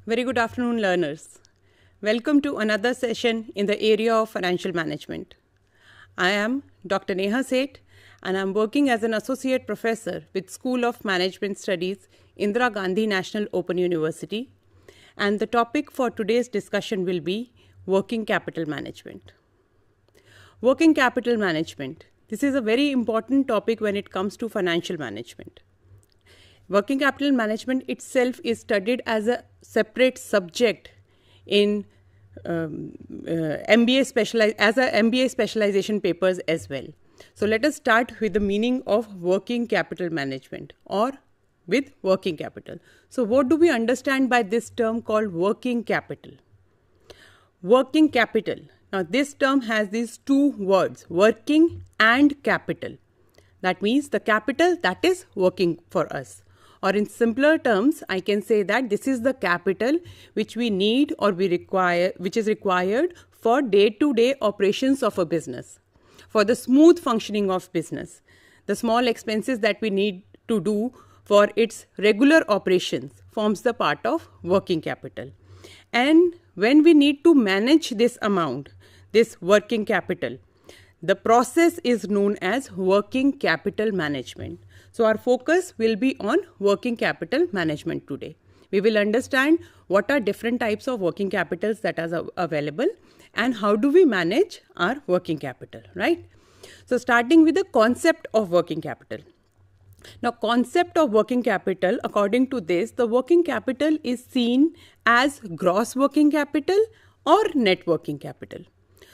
Very good afternoon, learners. Welcome to another session in the area of financial management. I am Dr. Neha Seth, and I'm working as an associate professor with School of Management Studies, Indira Gandhi National Open University. And the topic for today's discussion will be working capital management. Working capital management. This is a very important topic when it comes to financial management. Working capital management itself is studied as a separate subject in MBA specialization papers as well. So let us start with the meaning of working capital management or with working capital. So what do we understand by this term called working capital? Working capital. Now this term has these two words, working and capital. That means the capital that is working for us. Or in simpler terms, I can say that this is the capital which we need or which is required for day-to-day operations of a business, for the smooth functioning of business, the small expenses that we need to do for its regular operations forms the part of working capital. And when we need to manage this amount, this working capital, the process is known as working capital management. So our focus will be on working capital management today. We will understand what are different types of working capitals that are available and how do we manage our working capital, right? So starting with the concept of working capital. Now, concept of working capital, according to this, the working capital is seen as gross working capital or net working capital.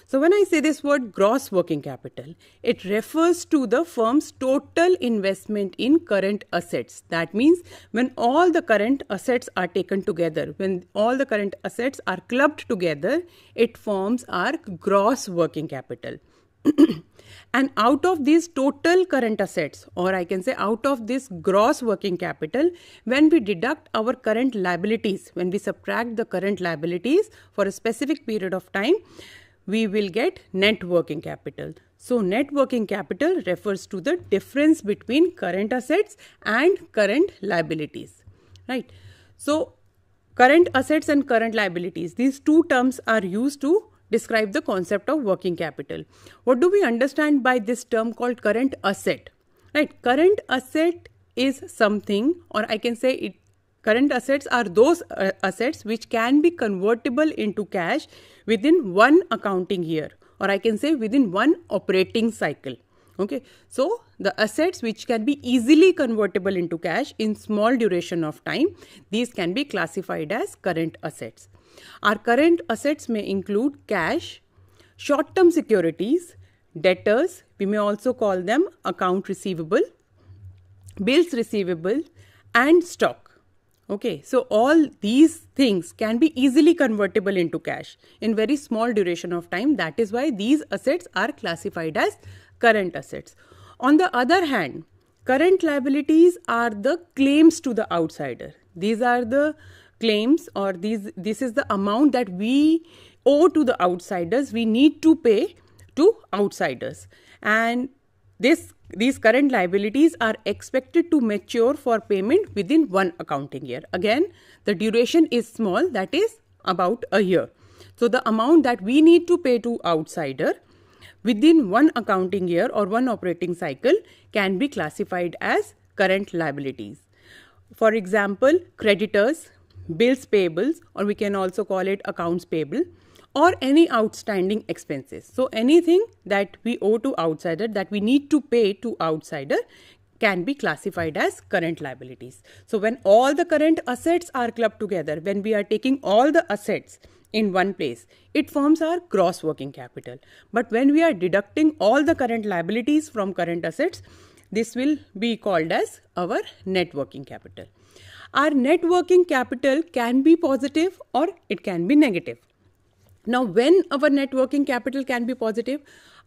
So when I say this word gross working capital, it refers to the firm's total investment in current assets. That means when all the current assets are taken together, when all the current assets are clubbed together, it forms our gross working capital. And out of these total current assets, or I can say out of this gross working capital, when we deduct our current liabilities, when we subtract the current liabilities for a specific period of time, we will get net working capital. So net working capital refers to the difference between current assets and current liabilities, right? So current assets and current liabilities, these two terms are used to describe the concept of working capital. What do we understand by this term called current asset, right? Current asset is something, or I can say current assets are those assets which can be convertible into cash within one accounting year, or I can say within one operating cycle. Okay, so the assets which can be easily convertible into cash in small duration of time, these can be classified as current assets. Our current assets may include cash, short-term securities, debtors, we may also call them account receivable, bills receivable, and stock. Okay, so all these things can be easily convertible into cash in very small duration of time. That is why these assets are classified as current assets. On the other hand, current liabilities are the claims to the outsider. These are the claims, or this is the amount that we owe to the outsiders, we need to pay to outsiders. And these current liabilities are expected to mature for payment within one accounting year. Again, the duration is small, that is about a year. So the amount that we need to pay to outsider within one accounting year or one operating cycle can be classified as current liabilities. For example, creditors, bills payables, or we can also call it accounts payable, or any outstanding expenses. So anything that we owe to outsider, that we need to pay to outsider, can be classified as current liabilities. So when all the current assets are clubbed together, when we are taking all the assets in one place, it forms our gross working capital. But when we are deducting all the current liabilities from current assets, this will be called as our net working capital. Our net working capital can be positive or it can be negative. Now, when our net working capital can be positive?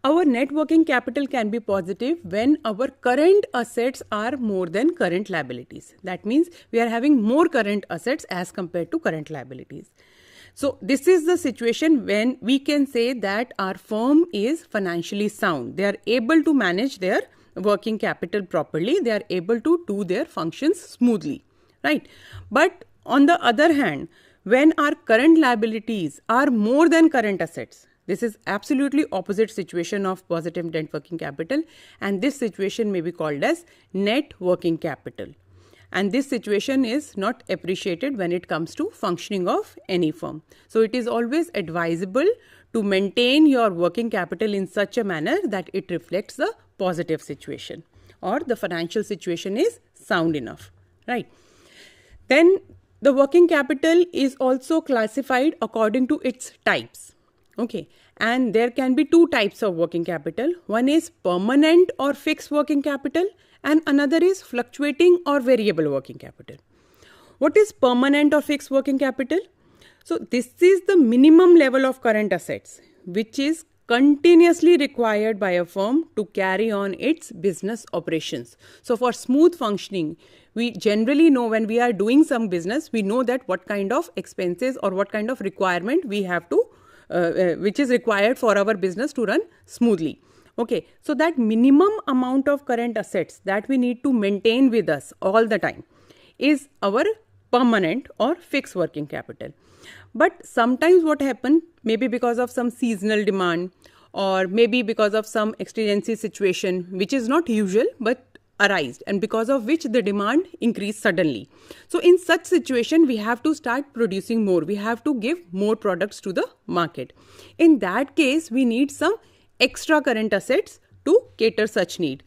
Our net working capital can be positive when our current assets are more than current liabilities. That means we are having more current assets as compared to current liabilities. So this is the situation when we can say that our firm is financially sound. They are able to manage their working capital properly. They are able to do their functions smoothly, right? But on the other hand, when our current liabilities are more than current assets. This is absolutely opposite situation of positive net working capital, and this situation may be called as net working capital. And this situation is not appreciated when it comes to functioning of any firm. So it is always advisable to maintain your working capital in such a manner that it reflects the positive situation or the financial situation is sound enough, right? Then the working capital is also classified according to its types. Okay, and there can be two types of working capital. One is permanent or fixed working capital, and another is fluctuating or variable working capital. What is permanent or fixed working capital? So this is the minimum level of current assets which is continuously required by a firm to carry on its business operations. So for smooth functioning, we generally know when we are doing some business, we know that what kind of expenses or what kind of requirement we have to which is required for our business to run smoothly. Okay, so that minimum amount of current assets that we need to maintain with us all the time is our permanent or fixed working capital. But sometimes what happens, maybe because of some seasonal demand or maybe because of some exigency situation which is not usual but arised, and because of which the demand increased suddenly. So in such situation, we have to start producing more. We have to give more products to the market. In that case, we need some extra current assets to cater such need.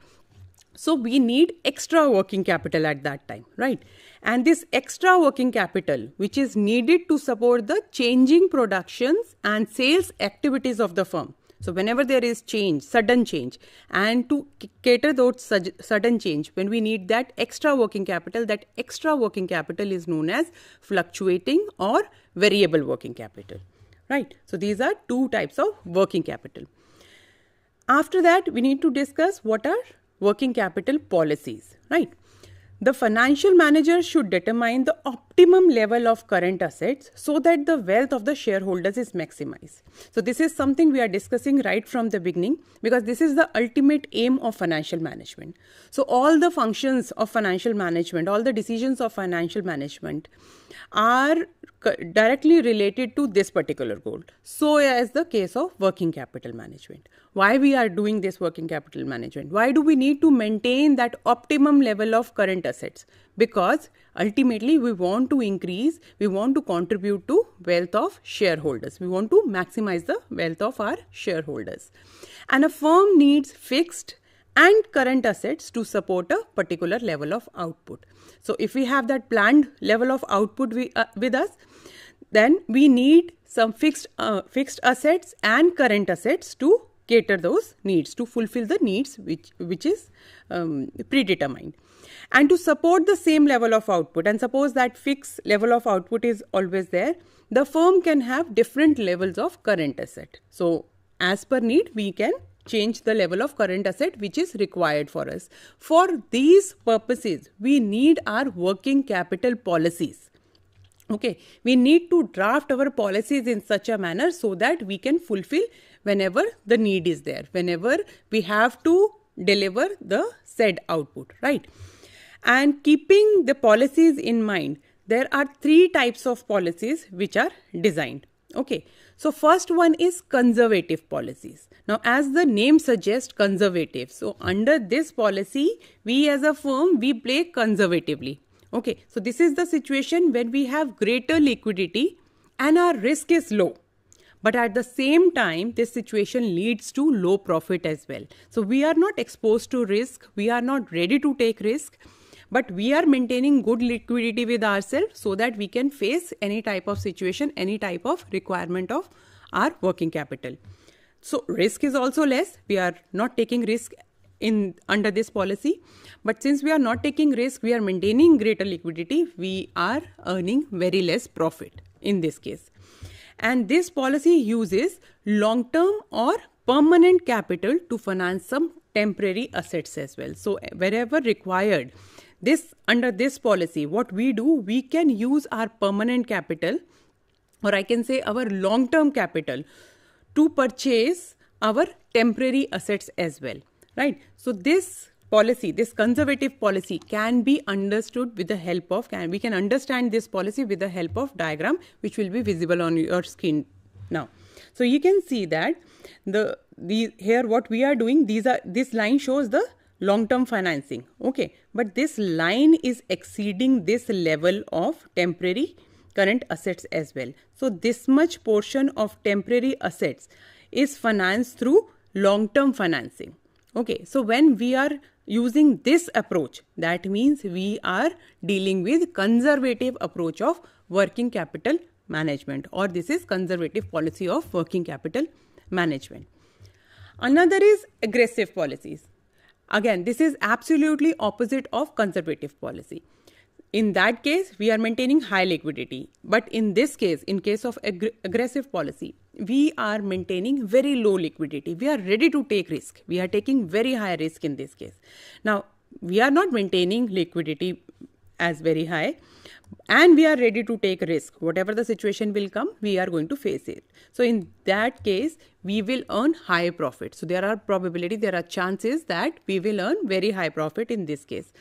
So we need extra working capital at that time, right? And this extra working capital, which is needed to support the changing productions and sales activities of the firm. So whenever there is change, sudden change, and to cater those sudden change, when we need that extra working capital is known as fluctuating or variable working capital, right? So these are two types of working capital. After that, we need to discuss what are working capital policies, right? The financial manager should determine the optimum level of current assets so that the wealth of the shareholders is maximized. So this is something we are discussing right from the beginning because this is the ultimate aim of financial management. So all the functions of financial management, all the decisions of financial management are directly related to this particular goal. So as the case of working capital management. Why we are doing this working capital management? Why do we need to maintain that optimum level of current assets? Because ultimately we want to increase, we want to contribute to wealth of shareholders. We want to maximize the wealth of our shareholders. And a firm needs fixed and current assets to support a particular level of output. So if we have that planned level of output with us, then we need some fixed assets and current assets to cater those needs, to fulfill the needs which is predetermined. And to support the same level of output, and suppose that fixed level of output is always there, the firm can have different levels of current asset. So as per need, we can change the level of current asset which is required for us. For these purposes, we need our working capital policies. Okay, we need to draft our policies in such a manner so that we can fulfill whenever the need is there, whenever we have to deliver the said output, right? And keeping the policies in mind, there are three types of policies which are designed. Okay, so first one is conservative policies. Now, as the name suggests, conservative. So under this policy, we as a firm, we play conservatively. Okay, so this is the situation when we have greater liquidity and our risk is low. But at the same time, this situation leads to low profit as well. So we are not exposed to risk. We are not ready to take risk. But we are maintaining good liquidity with ourselves so that we can face any type of situation, any type of requirement of our working capital. So risk is also less. We are not taking risk under this policy. But since we are not taking risk, we are maintaining greater liquidity. We are earning very less profit in this case. And this policy uses long-term or permanent capital to finance some temporary assets as well. So wherever required, under this policy, what we do, we can use our permanent capital, or I can say our long-term capital, to purchase our temporary assets as well, right? So this policy, this conservative policy can be understood with the help of, we can understand this policy with the help of diagram, which will be visible on your screen now. So you can see that here what we are doing, this line shows the long-term financing, okay, but this line is exceeding this level of temporary current assets as well. So this much portion of temporary assets is financed through long-term financing. Okay, so when we are using this approach, that means we are dealing with conservative approach of working capital management, or this is conservative policy of working capital management. Another is aggressive policies. Again, this is absolutely opposite of conservative policy. In that case, we are maintaining high liquidity. But in this case, in case of aggressive policy, we are maintaining very low liquidity. We are ready to take risk. We are taking very high risk in this case. Now, we are not maintaining liquidity as very high, and we are ready to take risk. Whatever the situation will come, we are going to face it. So in that case, we will earn high profit. So there are chances that we will earn very high profit in this case.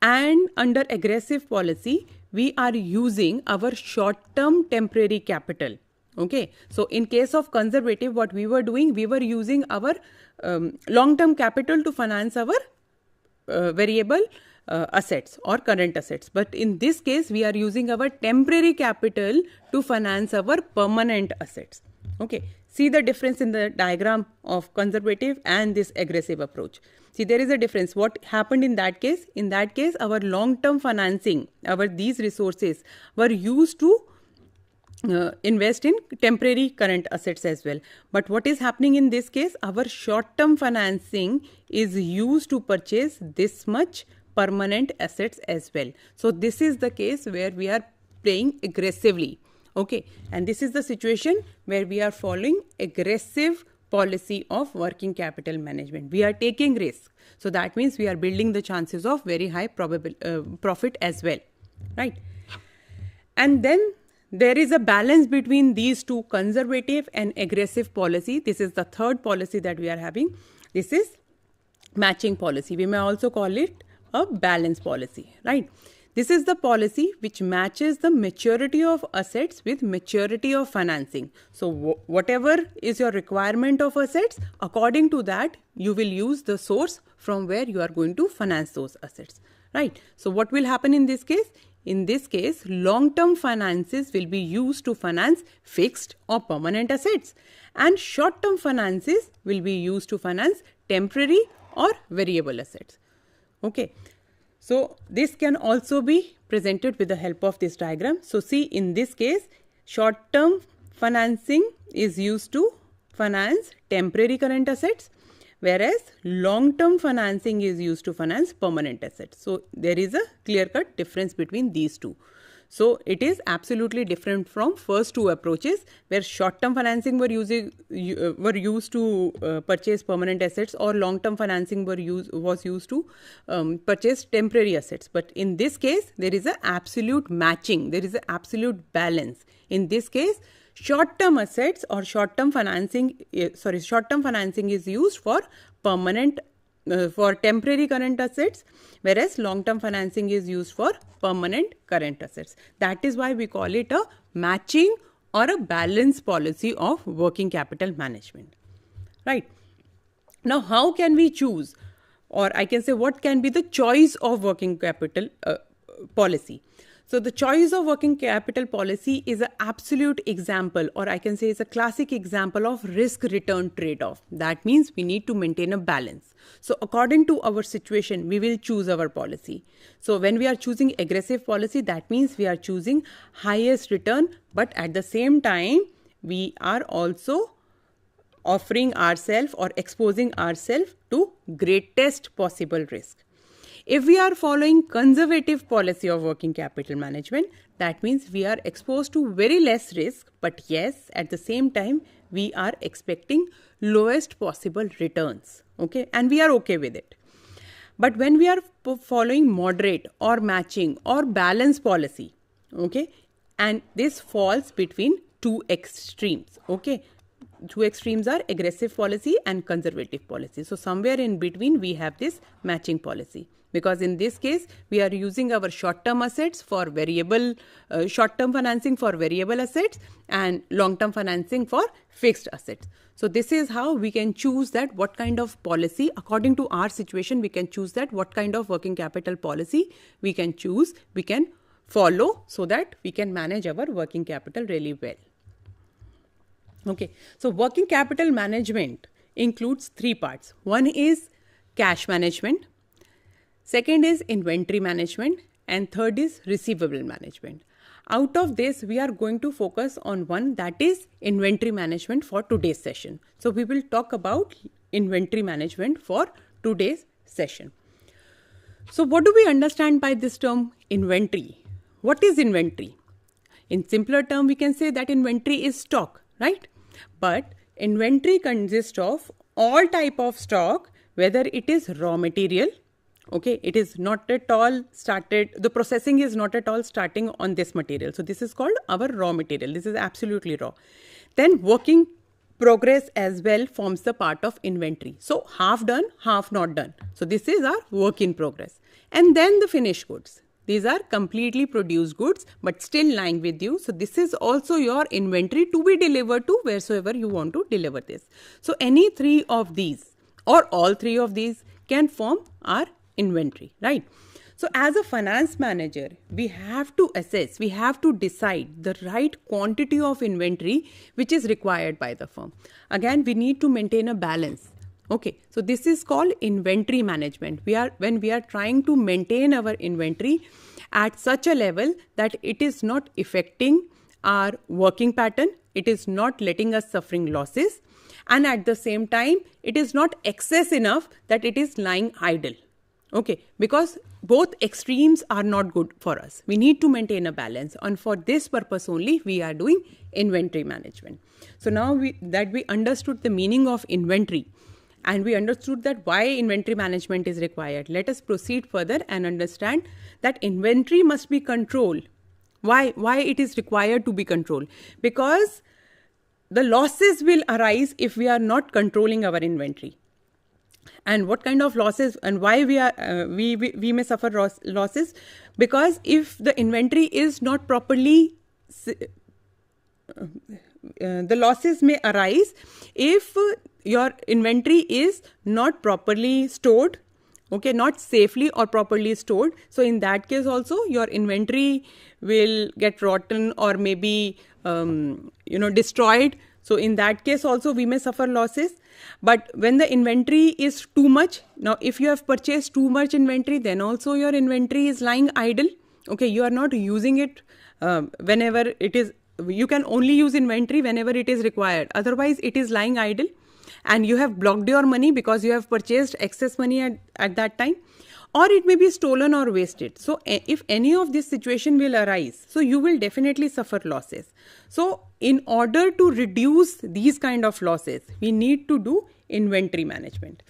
And under aggressive policy, we are using our short-term temporary capital. Okay, so in case of conservative, what we were doing, we were using our long-term capital to finance our variable assets or current assets. But in this case, we are using our temporary capital to finance our permanent assets. Okay, see the difference in the diagram of conservative and this aggressive approach. See, there is a difference. What happened in that case? In that case, our long-term financing, these resources were used to invest in temporary current assets as well. But what is happening in this case? Our short-term financing is used to purchase this much permanent assets as well. So this is the case where we are playing aggressively. Okay, and this is the situation where we are following aggressive policy of working capital management. We are taking risk. So that means we are building the chances of very high profit as well, right? And then there is a balance between these two, conservative and aggressive policy. This is the third policy that we are having. This is matching policy. We may also call it a balance policy, right? This is the policy which matches the maturity of assets with maturity of financing. So whatever is your requirement of assets, according to that, you will use the source from where you are going to finance those assets, right? So what will happen in this case? In this case, long-term finances will be used to finance fixed or permanent assets, and short-term finances will be used to finance temporary or variable assets. Okay. So this can also be presented with the help of this diagram. So see, in this case, short-term financing is used to finance temporary current assets, whereas long-term financing is used to finance permanent assets. So there is a clear-cut difference between these two. So it is absolutely different from first two approaches, where short-term financing were used to purchase permanent assets, or long-term financing was used to purchase temporary assets. But in this case, there is an absolute matching. There is an absolute balance. In this case, short-term assets or short-term financing is used for for temporary current assets, whereas long-term financing is used for permanent current assets. That is why we call it a matching or a balance policy of working capital management, right? Now, how can we choose, or I can say what can be the choice of working capital policy? So the choice of working capital policy is an absolute example, or I can say it's a classic example of risk-return trade-off. That means we need to maintain a balance. So according to our situation, we will choose our policy. So when we are choosing aggressive policy, that means we are choosing highest return, but at the same time, we are also offering ourselves or exposing ourselves to greatest possible risk. If we are following conservative policy of working capital management, that means we are exposed to very less risk, but yes, at the same time, we are expecting lowest possible returns, okay? And we are okay with it. But when we are following moderate or matching or balance policy, okay, and this falls between two extremes, okay? two extremes are aggressive policy and conservative policy. So somewhere in between we have this matching policy, because in this case we are using our short-term assets for variable, short-term financing for variable assets and long-term financing for fixed assets. So this is how we can choose that what kind of policy, according to our situation, we can choose that what kind of working capital policy we can choose, we can follow, so that we can manage our working capital really well. Okay, so working capital management includes three parts. One is cash management, second is inventory management, and third is receivable management. Out of this, we are going to focus on one, that is inventory management for today's session. So we will talk about inventory management for today's session. So what do we understand by this term inventory? What is inventory? In simpler term, we can say that inventory is stock, right? But inventory consists of all type of stock, whether it is raw material. Okay, it is not at all started, the processing is not at all starting on this material. So this is called our raw material. This is absolutely raw. Then working progress as well forms the part of inventory. So half done, half not done. So this is our work in progress. And then the finished goods. These are completely produced goods, but still lying with you. So this is also your inventory to be delivered to wheresoever you want to deliver this. So any three of these or all three of these can form our inventory, right? So as a finance manager, we have to assess, we have to decide the right quantity of inventory which is required by the firm. Again, we need to maintain a balance. Okay, so this is called inventory management. When we are trying to maintain our inventory at such a level that it is not affecting our working pattern, it is not letting us suffering losses, and at the same time, it is not excess enough that it is lying idle. Okay, because both extremes are not good for us. We need to maintain a balance, and for this purpose only we are doing inventory management. So now we understood the meaning of inventory and we understood that why inventory management is required. Let us proceed further and understand that inventory must be controlled. Why it is required to be controlled? Because the losses will arise if we are not controlling our inventory. And what kind of losses and why we may suffer losses? Because if the inventory is not properly, the losses may arise if your inventory is not properly stored, okay, not safely or properly stored. So in that case also your inventory will get rotten or maybe destroyed. So in that case also we may suffer losses. But when the inventory is too much, now if you have purchased too much inventory, then also your inventory is lying idle. Okay, you are not using it whenever it is, you can only use inventory whenever it is required. Otherwise it is lying idle and you have blocked your money because you have purchased excess money at that time, or it may be stolen or wasted. So if any of this situation will arise, so you will definitely suffer losses. So in order to reduce these kind of losses, we need to do inventory management.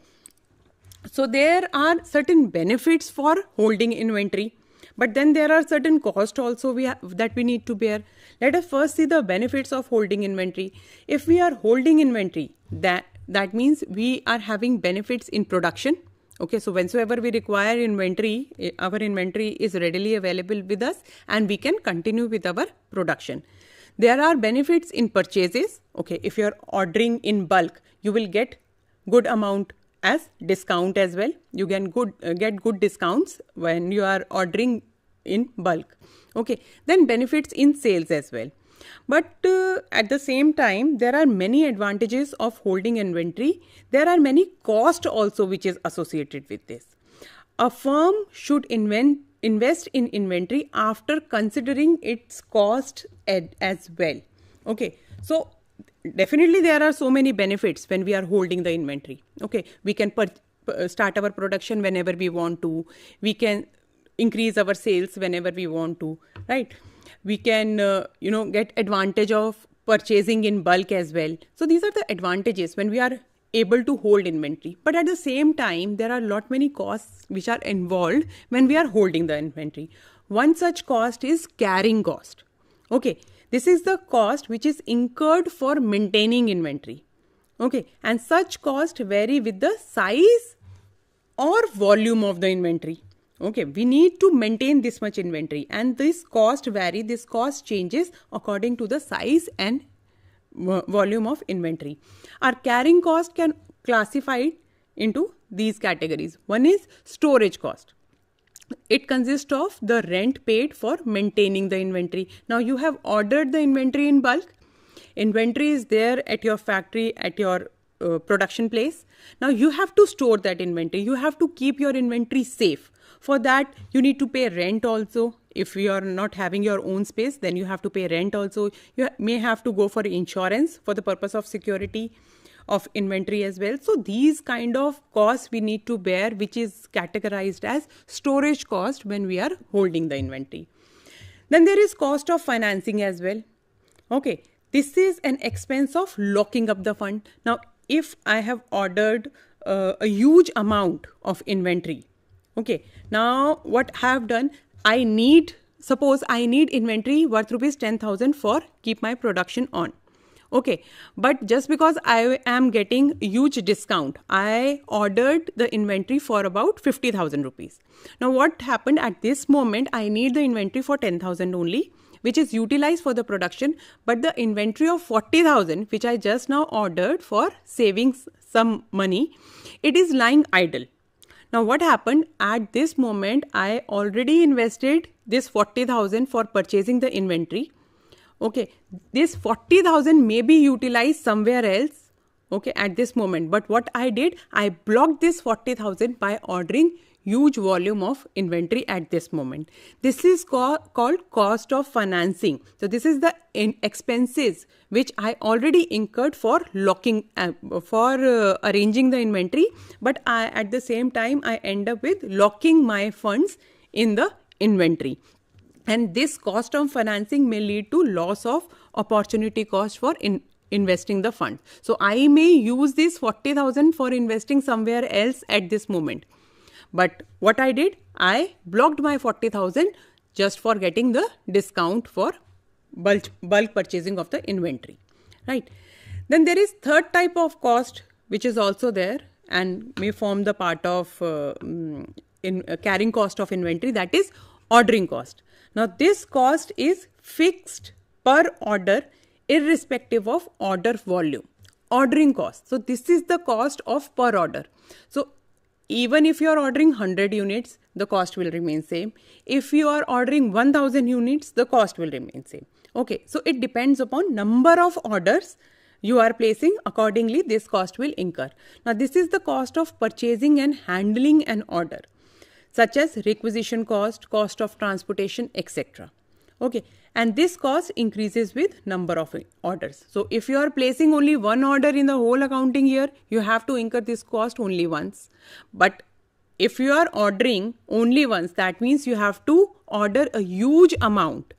So there are certain benefits for holding inventory, but then there are certain costs also that we need to bear. Let us first see the benefits of holding inventory. If we are holding inventory, that means we are having benefits in production. Okay, so whensoever we require inventory, our inventory is readily available with us and we can continue with our production. There are benefits in purchases. Okay, if you are ordering in bulk, you will get good amount as discount as well. You can get good discounts when you are ordering in bulk. Okay, then benefits in sales as well. But at the same time, there are many advantages of holding inventory. There are many costs also which is associated with this. A firm should invest in inventory after considering its cost as well. Okay, so definitely there are so many benefits when we are holding the inventory. Okay, we can start our production whenever we want to. We can increase our sales whenever we want to, right? We can, get advantage of purchasing in bulk as well. So these are the advantages when we are able to hold inventory. But at the same time, there are many costs which are involved when we are holding the inventory. One such cost is carrying cost. Okay, this is the cost which is incurred for maintaining inventory. Okay, and such cost vary with the size or volume of the inventory. Okay, we need to maintain this much inventory, and this cost this cost changes according to the size and volume of inventory. Our carrying cost can classify into these categories. One is storage cost. It consists of the rent paid for maintaining the inventory. Now you have ordered the inventory in bulk. Inventory is there at your factory, at your production place. Now you have to store that inventory. You have to keep your inventory safe. For that, you need to pay rent also. If you are not having your own space, then you have to pay rent also. You may have to go for insurance for the purpose of security of inventory as well. So these kind of costs we need to bear, which is categorized as storage cost when we are holding the inventory. Then there is cost of financing as well. Okay, this is an expense of locking up the fund. Now, if I have ordered a huge amount of inventory, okay, now what I have done, suppose I need inventory worth rupees 10,000 for keep my production on. Okay, but just because I am getting huge discount, I ordered the inventory for about 50,000 rupees. Now what happened at this moment, I need the inventory for 10,000 only, which is utilized for the production, but the inventory of 40,000, which I just now ordered for saving some money, it is lying idle. Now what happened at this moment, I already invested this 40,000 for purchasing the inventory. Okay, this 40,000 may be utilized somewhere else, okay, at this moment. But what I did, I blocked this 40,000 by ordering huge volume of inventory at this moment. This is called cost of financing. So this is the expenses which I already incurred for arranging the inventory. But at the same time, I end up with locking my funds in the inventory. And this cost of financing may lead to loss of opportunity cost for investing the fund. So I may use this 40,000 for investing somewhere else at this moment. But what I did, I blocked my 40,000 just for getting the discount for bulk purchasing of the inventory, right? Then there is third type of cost which is also there and may form the part of carrying cost of inventory, that is ordering cost. Now this cost is fixed per order irrespective of order volume. Ordering cost. So this is the cost of per order. So even if you are ordering 100 units, the cost will remain same. If you are ordering 1000 units, the cost will remain same. Okay, so it depends upon number of orders you are placing. Accordingly, this cost will incur. Now this is the cost of purchasing and handling an order, such as requisition cost, cost of transportation, etc. Okay, and this cost increases with number of orders. So if you are placing only one order in the whole accounting year, you have to incur this cost only once. But if you are ordering only once, that means you have to order a huge amount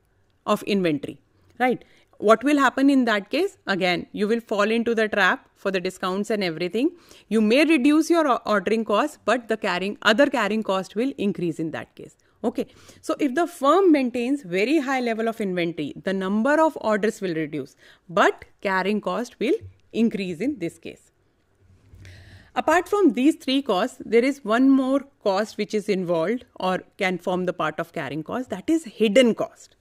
of inventory, right? What will happen in that case? Again, you will fall into the trap for the discounts and everything. You may reduce your ordering cost, but the other carrying cost will increase in that case. Okay, so if the firm maintains very high level of inventory, the number of orders will reduce, but carrying cost will increase in this case. Apart from these three costs, there is one more cost which is involved or can form the part of carrying cost, that is hidden cost.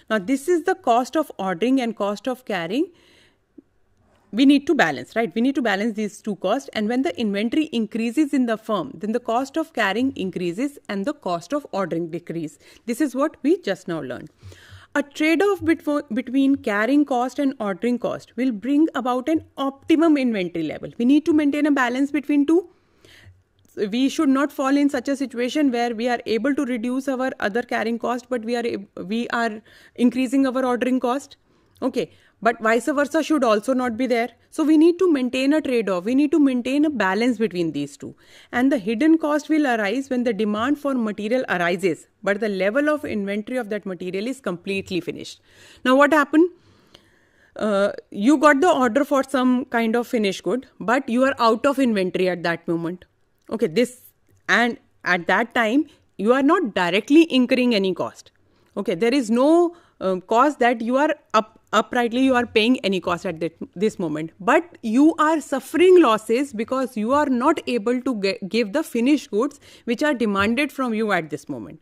Now this is the cost of ordering and cost of carrying. We need to balance, right? We need to balance these two costs, and when the inventory increases in the firm, then the cost of carrying increases and the cost of ordering decrease. This is what we just now learned. A trade-off between carrying cost and ordering cost will bring about an optimum inventory level. We need to maintain a balance between two. We should not fall in such a situation where we are able to reduce our other carrying cost, but we are increasing our ordering cost. Okay, but vice versa should also not be there. So we need to maintain a trade-off. We need to maintain a balance between these two. And the hidden cost will arise when the demand for material arises, but the level of inventory of that material is completely finished. Now what happened? You got the order for some kind of finished good, but you are out of inventory at that moment. Okay, and at that time, you are not directly incurring any cost. Okay, there is no cost that you are uprightly you are paying any cost at this moment, but you are suffering losses because you are not able to give the finished goods which are demanded from you at this moment.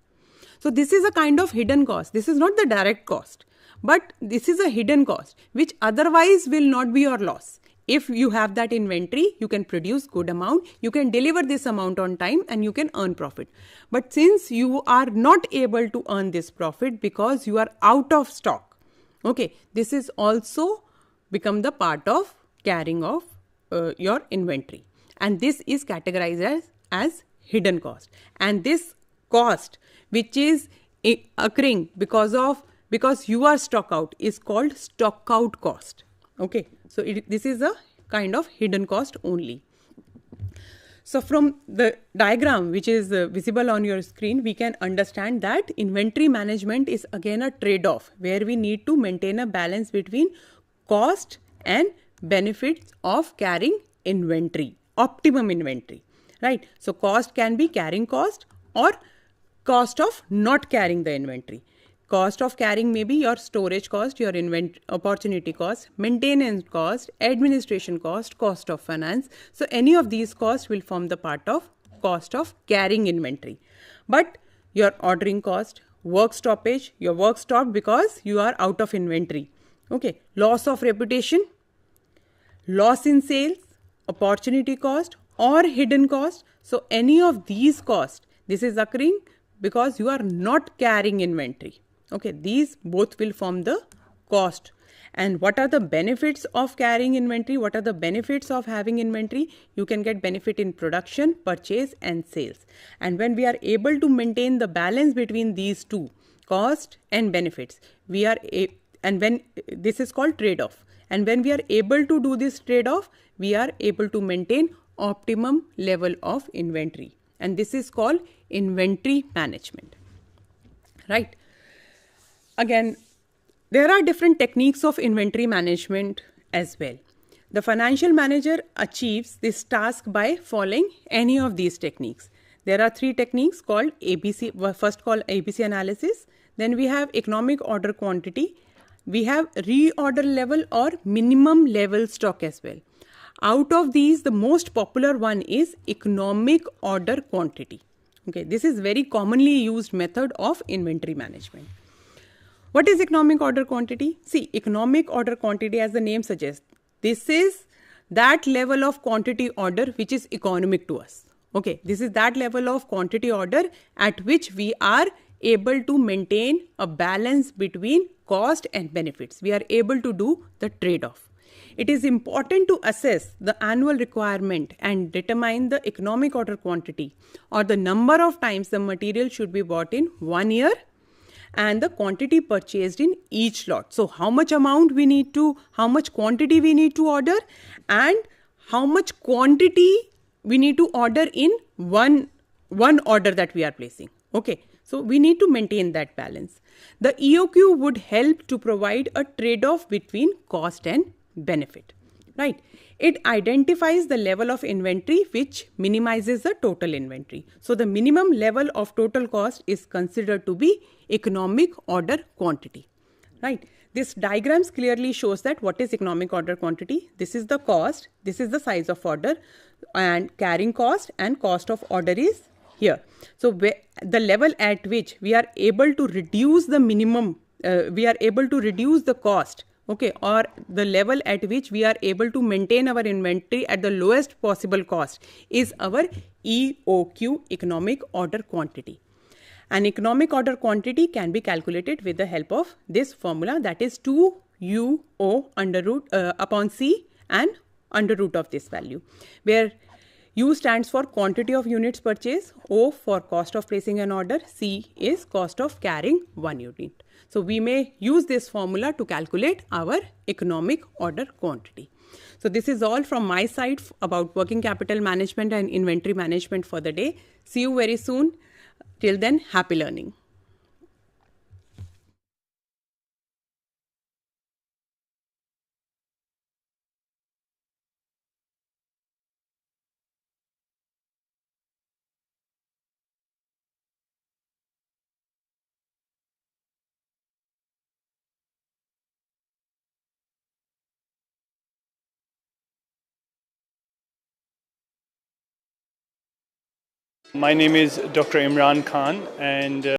So this is a kind of hidden cost. This is not the direct cost, but this is a hidden cost which otherwise will not be your loss. If you have that inventory, you can produce good amount, you can deliver this amount on time, and you can earn profit. But since you are not able to earn this profit because you are out of stock, okay, this is also become the part of carrying of your inventory, and this is categorized as hidden cost. And this cost which is occurring because you are stock out is called stock out cost. Okay, so this is a kind of hidden cost only. So from the diagram which is visible on your screen, we can understand that inventory management is again a trade-off where we need to maintain a balance between cost and benefits of carrying inventory, optimum inventory, right? So cost can be carrying cost or cost of not carrying the inventory. Cost of carrying may be your storage cost, your opportunity cost, maintenance cost, administration cost, cost of finance. So any of these costs will form the part of cost of carrying inventory. But your ordering cost, work stoppage, your work stopped because you are out of inventory. Okay, loss of reputation, loss in sales, opportunity cost or hidden cost. So any of these costs, this is occurring because you are not carrying inventory. Okay, these both will form the cost. And what are the benefits of carrying inventory? What are the benefits of having inventory? You can get benefit in production, purchase and sales. And when we are able to maintain the balance between these two, cost and benefits, and when this is called trade-off. And when we are able to do this trade-off, we are able to maintain optimum level of inventory. And this is called inventory management, right? Again, there are different techniques of inventory management as well. The financial manager achieves this task by following any of these techniques. There are three techniques called ABC, first called ABC analysis. Then we have economic order quantity. We have reorder level or minimum level stock as well. Out of these, the most popular one is economic order quantity. Okay, this is very commonly used method of inventory management. What is economic order quantity? See, economic order quantity, as the name suggests, this is that level of quantity order which is economic to us. Okay, this is that level of quantity order at which we are able to maintain a balance between cost and benefits. We are able to do the trade-off. It is important to assess the annual requirement and determine the economic order quantity or the number of times the material should be bought in 1 year and the quantity purchased in each lot. So how much quantity we need to order and how much quantity we need to order in one order that we are placing. Okay, so we need to maintain that balance. The EOQ would help to provide a trade-off between cost and benefit, right? It identifies the level of inventory which minimizes the total inventory. So the minimum level of total cost is considered to be economic order quantity, right? This diagrams clearly shows that what is economic order quantity. This is the cost, this is the size of order, and carrying cost and cost of order is here. So the level at which we are able to reduce the minimum, we are able to reduce the cost, okay, or the level at which we are able to maintain our inventory at the lowest possible cost is our EOQ, economic order quantity. An economic order quantity can be calculated with the help of this formula, that is 2UO under root upon C and under root of this value, where U stands for quantity of units purchased, O for cost of placing an order, C is cost of carrying one unit. So we may use this formula to calculate our economic order quantity. So this is all from my side about working capital management and inventory management for the day. See you very soon. Till then, happy learning. My name is Dr. Imran Khan, and